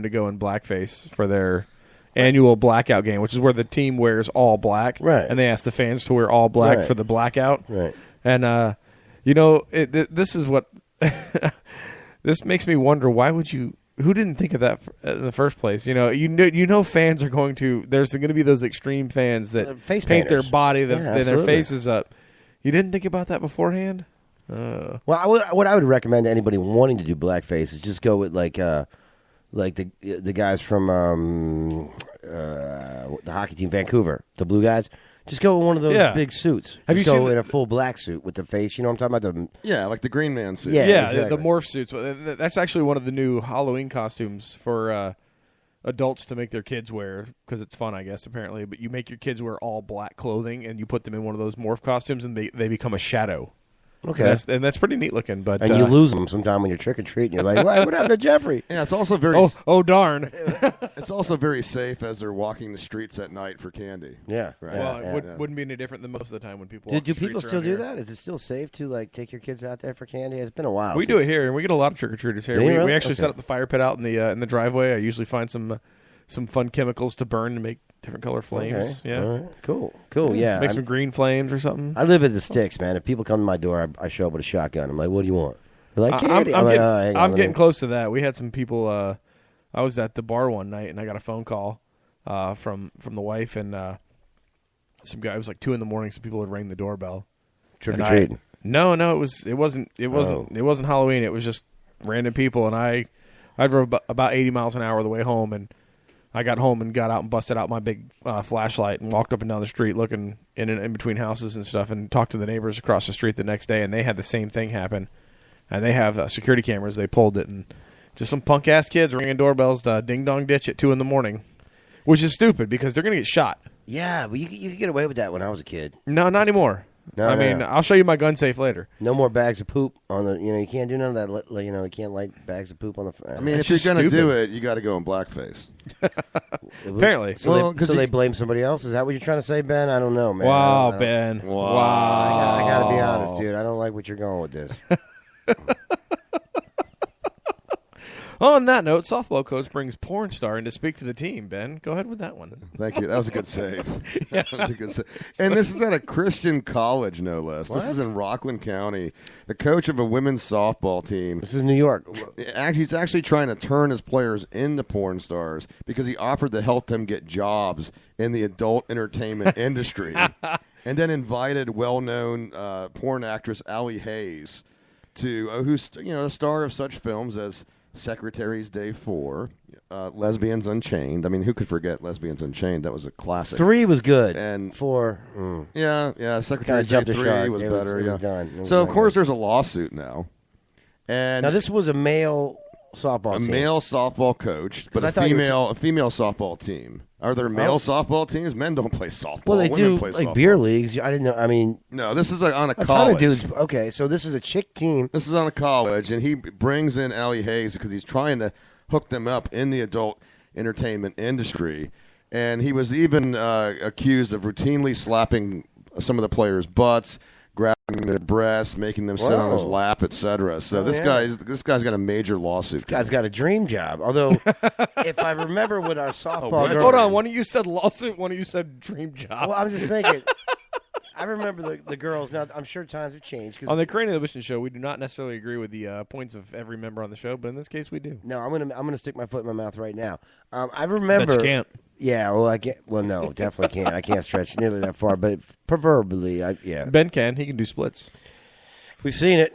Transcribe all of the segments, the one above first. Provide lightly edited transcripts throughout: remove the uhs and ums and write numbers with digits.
happened to go in blackface for their annual blackout game, which is where the team wears all black. Right. And they ask the fans to wear all black Right. for the blackout. Right. And, this is what this makes me wonder, why would you – who didn't think of that in the first place? You know fans are going to – there's going to be those extreme fans that face paint their painters. body and Yeah, their faces up. You didn't think about that beforehand? Well, what I would recommend to anybody wanting to do blackface is just go with like the guys from the hockey team Vancouver, the blue guys. Just go with one of those big suits. Have you go seen in a full black suit with the face? You know what I'm talking about? Yeah, like the Green Man suit. Yeah, exactly. the morph suits. That's actually one of the new Halloween costumes for adults to make their kids wear, because it's fun, I guess, apparently. But you make your kids wear all black clothing, and you put them in one of those morph costumes, and they become a shadow. Okay. And that's pretty neat looking. But and you lose them sometime when you're trick-or-treating. You're like, what happened to Jeffrey? Yeah, it's also very oh darn. It's also very safe as they're walking the streets at night for candy. Yeah. Right. Well, Yeah. it wouldn't be any different than most of the time when people Do walk the people streets still around do here. that? Is it still safe to like take your kids out there for candy? It's been a while. We do it here, and we get a lot of trick-or-treaters here. Do you We really? actually Okay. set up the fire pit out in the driveway. I usually find some fun chemicals to burn to make different color flames. Okay. Yeah. All right. Cool. Yeah. Make some green flames or something. I live at the sticks, man. If people come to my door, I show up with a shotgun. I'm like, what do you want? They're like, candy. I'm getting close to that. We had some people. I was at the bar one night, and I got a phone call from the wife, and some guy. It was like 2 a.m. Some people had rang the doorbell. Trick or treating. No, it wasn't Halloween. It was just random people, and I drove about 80 miles an hour the way home, and I got home and got out and busted out my big flashlight and walked up and down the street looking in between houses and stuff, and talked to the neighbors across the street the next day, and they had the same thing happen. And they have security cameras. They pulled it, and just some punk-ass kids ringing doorbells to ding-dong ditch at 2 a.m, which is stupid because they're going to get shot. Yeah, but you could get away with that when I was a kid. No, not anymore. No, I mean, I'll show you my gun safe later. No more bags of poop on the. You can't do none of that. You can't light bags of poop on the. I mean, That's if you're just going to do stupid. it, you got to go in blackface. Apparently. So, they blame somebody else. Is that what you're trying to say, Ben? I don't know, man. Wow, I don't- Ben. Wow. I got to be honest, dude. I don't like what you're going with this. On that note, softball coach brings porn star in to speak to the team. Ben, go ahead with that one. Thank you. That was a good save. That was a good save. And this is at a Christian college, no less. What? This is in Rockland County. The coach of a women's softball team. This is New York. He's actually trying to turn his players into porn stars because he offered to help them get jobs in the adult entertainment industry, and then invited well-known porn actress Allie Hayes, who's a star of such films as Secretary's Day 4, Lesbians Unchained. I mean, who could forget Lesbians Unchained? That was a classic. 3 was good. And 4, yeah, Secretary's Day jumped the 3 shark. was It was- better. it yeah. was done. It was So of not course good. there's a lawsuit now, and Now this was a male softball a team. male softball coach, but 'Cause I a thought you were female softball team. Are there male softball teams? Men don't play softball. Well, they Women do play like softball. beer leagues. I didn't know. I mean, No, this is on a a ton college. of dudes. Okay, so this is a chick team. This is on a college, and he brings in Allie Hayes because he's trying to hook them up in the adult entertainment industry. And he was even accused of routinely slapping some of the players' butts, grabbing their breasts, making them sit on his Whoa. lap, etc. So this guy's got a major lawsuit. Guy's got a dream job. Although, if I remember what our softball what? girl, Hold on. One of you said lawsuit. One of you said dream job. well, I'm just thinking. I remember the girls. Now I'm sure times have changed. 'Cause On the Crane Edition show, we do not necessarily agree with the points of every member on the show, but in this case, we do. no, I'm gonna stick my foot in my mouth right now. I remember. Bet you can't. Yeah, well, I can't. Well, no, definitely can't. I can't stretch nearly that far. But proverbially, yeah, Ben can. He can do splits. we've seen it.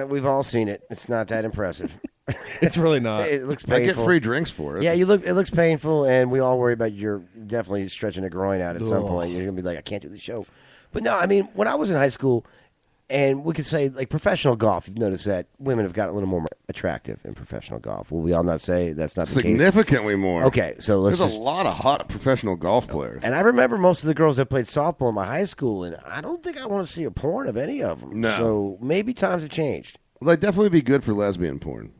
We've all seen it. It's not that impressive. It's really not. It looks I painful. get free drinks for it. Yeah, it looks painful, and we all worry about you're definitely stretching a groin out at some point. You're gonna be like, I can't do the show. But no, I mean, when I was in high school, and we could say like professional golf, you've noticed that women have gotten a little more attractive in professional golf. Will we all not say that's not the case? Significantly more. Okay, so let's There's just. a lot of hot professional golf players. And I remember most of the girls that played softball in my high school, and I don't think I want to see a porn of any of them. No. So maybe times have changed. Well, they'd definitely be good for lesbian porn.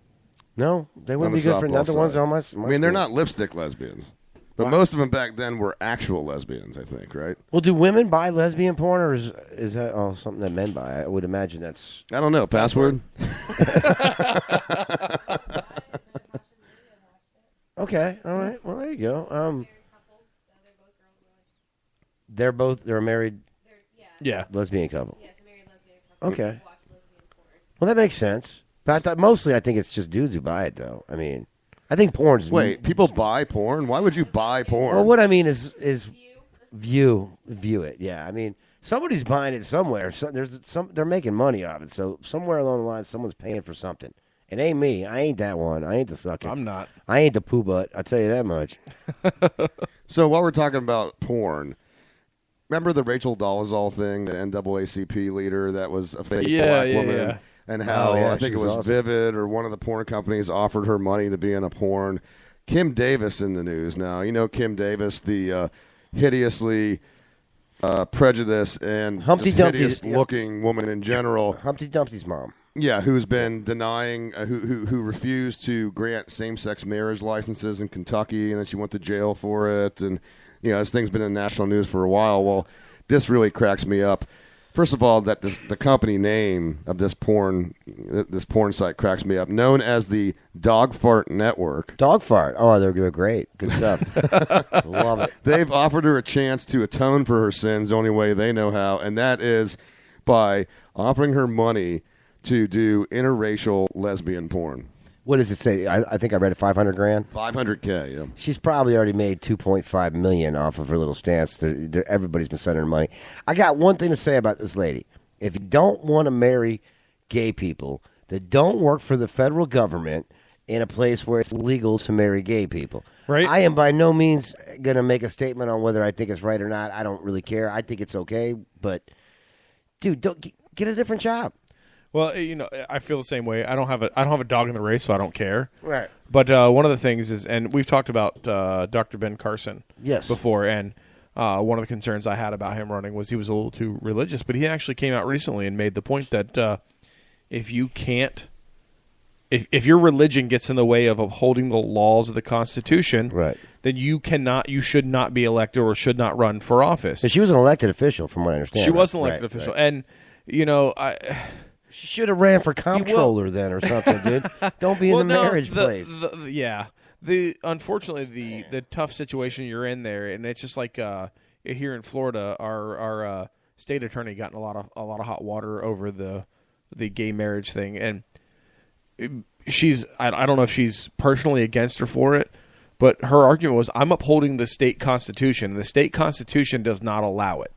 No, they wouldn't On be the good for softball not the ones side. on my I mean, they're school. not lipstick lesbians. But most of them back then were actual lesbians, I think, right? Well, do women buy lesbian porn, or is that something that men buy? I would imagine that's. I don't know. Password? Okay, all right. Well, there you go. They're a married Yeah. lesbian couple. Yeah, it's a married lesbian couple. Okay. Who watch lesbian porn. Well, that makes sense. But I think it's just dudes who buy it, though. I mean, I think porn's... Wait, people buy porn? Why would you buy porn? Well, what I mean is view it. Yeah, I mean, somebody's buying it somewhere. So they're making money off it. So somewhere along the line, someone's paying for something. It ain't me. I ain't that one. I ain't the sucker. I'm not. I ain't the poo butt. I'll tell you that much. So while we're talking about porn, remember the Rachel Dolezal thing, the NAACP leader that was a fake black woman? Yeah. And how I think it was awesome. Vivid or one of the porn companies offered her money to be in a porn. Kim Davis in the news now. You know Kim Davis, the hideously prejudiced and Humpty Dumpty's hideous-looking woman in general. Humpty Dumpty's mom. Yeah, who's been denying, who refused to grant same-sex marriage licenses in Kentucky, and then she went to jail for it. And, this thing's been in national news for a while. Well, this really cracks me up. First of all, that the company name of this porn site cracks me up, known as the Dog Fart Network. Dog fart. Oh, they're great. Good stuff. Love it. They've offered her a chance to atone for her sins the only way they know how, and that is by offering her money to do interracial lesbian porn. What does it say? I think I read it, $500,000. $500K. Yeah. She's probably already made $2.5 million off of her little stance. Everybody's been sending her money. I got one thing to say about this lady. If you don't want to marry gay people that don't work for the federal government in a place where it's legal to marry gay people, Right. I am by no means going to make a statement on whether I think it's right or not. I don't really care. I think it's okay, but dude, don't get a different job. Well, I feel the same way. I don't have a dog in the race, so I don't care. Right. But one of the things is, and we've talked about Dr. Ben Carson before, and one of the concerns I had about him running was he was a little too religious. But he actually came out recently and made the point that if you can't, if your religion gets in the way of upholding the laws of the Constitution, Right. then you should not be elected or should not run for office. And she was an elected official, from what I understand. She was an Right, elected official, right. and She should have ran for comptroller then or something, dude. Don't be in the marriage place. Unfortunately, the tough situation you're in there, and it's just like here in Florida, our state attorney got in a lot of hot water over the gay marriage thing, and I don't know if she's personally against her for it, but her argument was, I'm upholding the state constitution, and the state constitution does not allow it.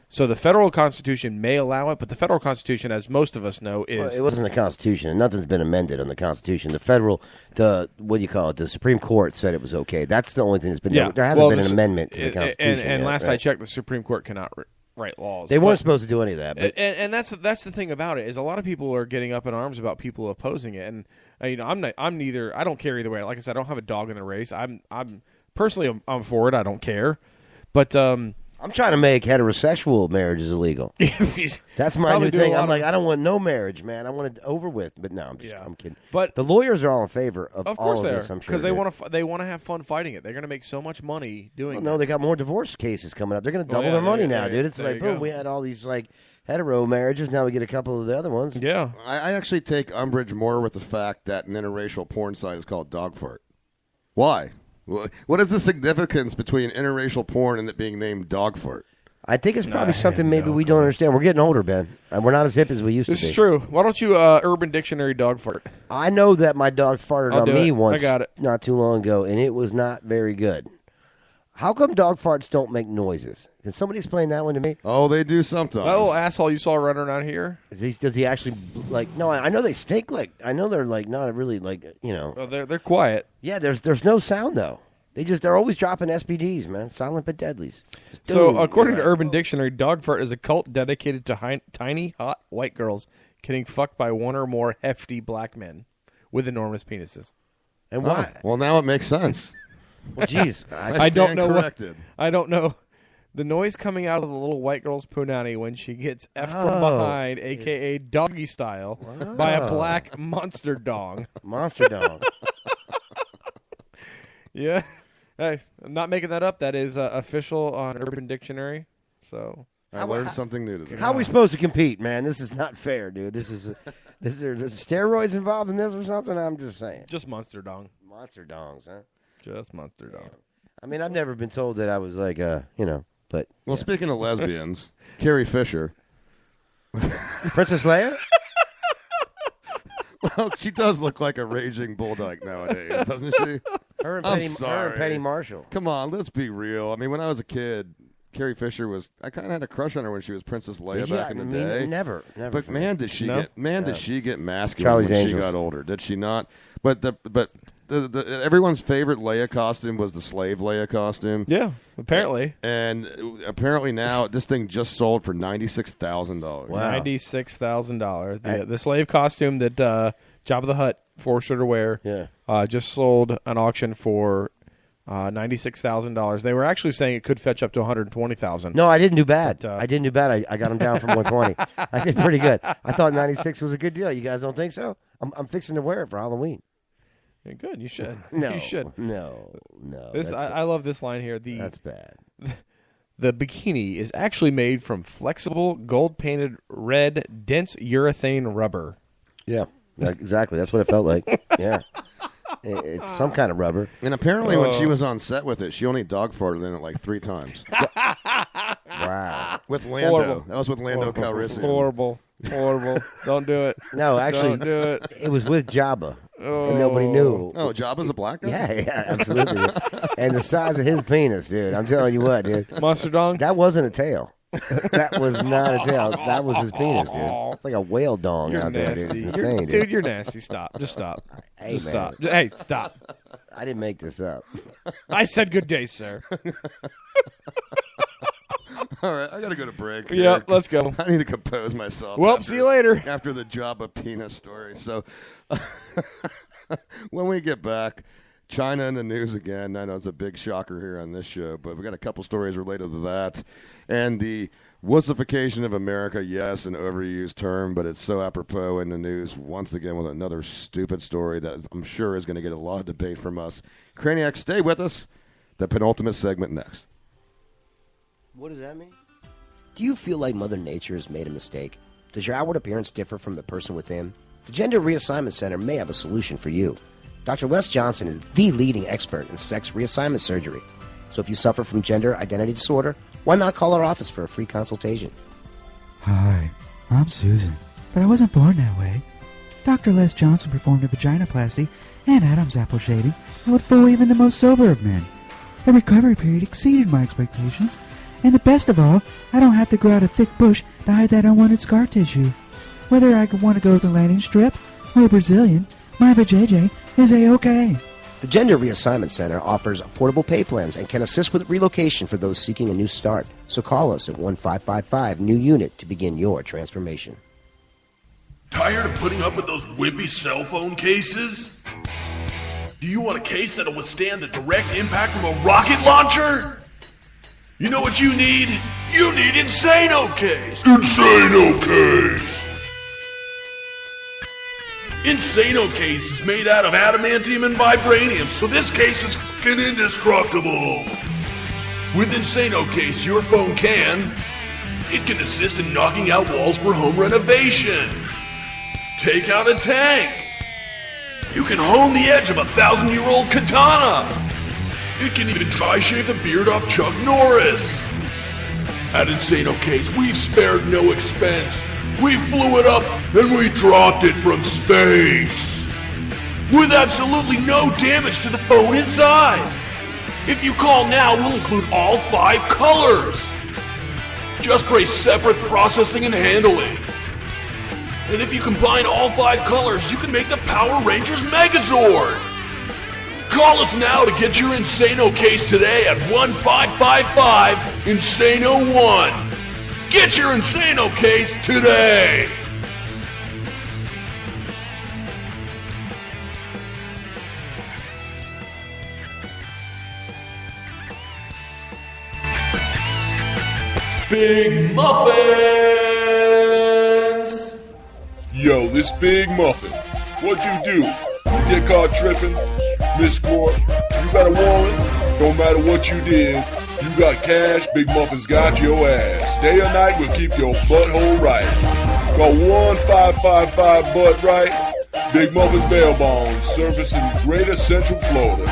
So the federal constitution may allow it, but the federal constitution, as most of us know, is... Well, it wasn't the Constitution, and nothing's been amended on the Constitution. The Supreme Court said it was okay. That's the only thing that's been... Yeah. There hasn't been an amendment to the Constitution And yet, last right? I checked, the Supreme Court cannot write laws. They weren't supposed to do any of that. But And that's the thing about it, is a lot of people are getting up in arms about people opposing it. And, I'm neither... I don't care either way. Like I said, I don't have a dog in the race. I'm personally, I'm for it. I don't care. But... I'm trying to make heterosexual marriages illegal. That's my new thing. I'm like, I don't want no marriage, man. I want it over with. But no, I'm kidding. But the lawyers are all in favor of all course of they this, are, I'm sure. because they want to have fun fighting it. They're going to make so much money doing it. No, they got more divorce cases coming up. They're going to double their money now, dude. It's like, boom, we had all these like hetero marriages. Now we get a couple of the other ones. Yeah. I actually take umbrage more with the fact that an interracial porn site is called Dog Fart. Why? What is the significance between interracial porn and it being named Dog Fart? I think it's probably something maybe we don't understand. We're getting older, Ben. We're not as hip as we used to be. This is true. Why don't you Urban Dictionary dog fart? I know that my dog farted on me once. I got it. Not too long ago, and it was not very good. How come dog farts don't make noises? Can somebody explain that one to me? Oh, they do sometimes. That little asshole you saw running around here? Does he actually, like, no, I know they stink like, I know they're like not really like, Oh, they're quiet. Yeah, there's no sound though. They're always dropping SPDs, man. Silent but deadlies. So, according to Urban Dictionary, dog fart is a cult dedicated to tiny, hot white girls getting fucked by one or more hefty black men with enormous penises. And why? Well, now it makes sense. Well, jeez. I don't know corrected. I don't know. The noise coming out of the little white girl's punani when she gets effed from behind, a.k.a. doggy style, by a black monster dong. Monster dong. Yeah. Hey, I'm not making that up. That is official on Urban Dictionary. So I learned something new today. How are we supposed to compete, man? This is not fair, dude. There's steroids involved in this or something? I'm just saying. just monster dong. Monster dongs, huh? Just Munster Dog. I mean, I've never been told that I was like, but. Well, speaking of lesbians, Carrie Fisher. Princess Leia? Well, she does look like a raging bulldog nowadays, doesn't she? Her and Her and Penny Marshall. Come on, let's be real. I mean, when I was a kid, Carrie Fisher was. I kind of had a crush on her when she was Princess Leia back in the day. Never. But man, did she get did she get masculine Charlie's when Angels. she got older? Did she not? But everyone's favorite Leia costume was the slave Leia costume. Yeah, apparently. And apparently now this thing just sold for $96,000. Wow. $96,000. The slave costume that Jabba the Hutt forced her to wear. Yeah. Just sold an auction for $96,000. They were actually saying it could fetch up to $120,000. No, I didn't do bad. But, I didn't do bad. I got them down from 120. I did pretty good. I thought 96 was a good deal. You guys don't think so? I'm fixing to wear it for Halloween. Yeah, good. You should. No, You should. No. I love this line here. That's bad. The bikini is actually made from flexible, gold-painted, red, dense urethane rubber. Yeah, exactly. That's what it felt like. Yeah. It's some kind of rubber. And apparently when she was on set with it, she only dog farted in it like 3 times. Wow. With Lando. Horrible. That was with Lando Calrissian. Horrible. Don't do it. No, actually, Don't do it. it was with Jabba, and nobody knew. Oh, Jabba's a black guy? Yeah, absolutely. And the size of his penis, dude. I'm telling you what, dude. Monster Dong? That wasn't a tail. That was not a tail. That was his penis, dude. It's like a whale dong You're out there, nasty. dude. It's insane, Dude, you're nasty. Stop. Just stop. Hey, Just man. stop. Hey, stop. I didn't make this up. I said good day, sir. All right, I got to go to break. Yep, here. let's go. I need to compose myself. Well, see you later. After the Jabba penis story. So when we get back, China in the news again. I know it's a big shocker here on this show, but we got a couple stories related to that. And the wussification of America, yes, an overused term, but it's so apropos in the news once again with another stupid story that I'm sure is going to get a lot of debate from us. Craniacs, stay with us. The penultimate segment next. What does that mean? Do you feel like Mother Nature has made a mistake? Does your outward appearance differ from the person within? The Gender Reassignment Center may have a solution for you. Dr. Les Johnson is the leading expert in sex reassignment surgery. So if you suffer from gender identity disorder, why not call our office for a free consultation? Hi, I'm Susan, but I wasn't born that way. Dr. Les Johnson performed a vaginoplasty and Adam's apple shaving that would fool even the most sober of men. The recovery period exceeded my expectations, and the best of all, I don't have to grow out a thick bush to hide that unwanted scar tissue. Whether I want to go with a landing strip or a Brazilian, my vajayjay is A-OK. The Gender Reassignment Center offers affordable pay plans and can assist with relocation for those seeking a new start. So call us at 1-555-NEW-UNIT to begin your transformation. Tired of putting up with those wimpy cell phone cases? Do you want a case that'll withstand the direct impact from a rocket launcher? You know what you need? You need Insano Case! Insano Case! Insano Case is made out of adamantium and vibranium, so this case is fucking indestructible. With Insano Case, your phone can assist in knocking out walls for home renovation. Take out a tank. You can hone the edge of a 1,000-year-old katana. It can even dry shave the beard off Chuck Norris. At Insano Case, we've spared no expense. We flew it up and we dropped it from space. With absolutely no damage to the phone inside. If you call now, we'll include all 5 colors. Just for a separate processing and handling. And if you combine all 5 colors, you can make the Power Rangers Megazord. Call us now to get your Insano Case today at 1-555-INSANO-1. Get your Insano Case today. Big Muffins! Yo, this Big Muffin. What'd you do? You get caught tripping? Miscourt? You got a warrant? Don't matter what you did. You got cash, Big Muffin's got your ass. Day or night, we'll keep your butthole right. Call 1-555-BUTT-RIGHT. Big Muffin's Bail Bonds, service in Greater Central Florida.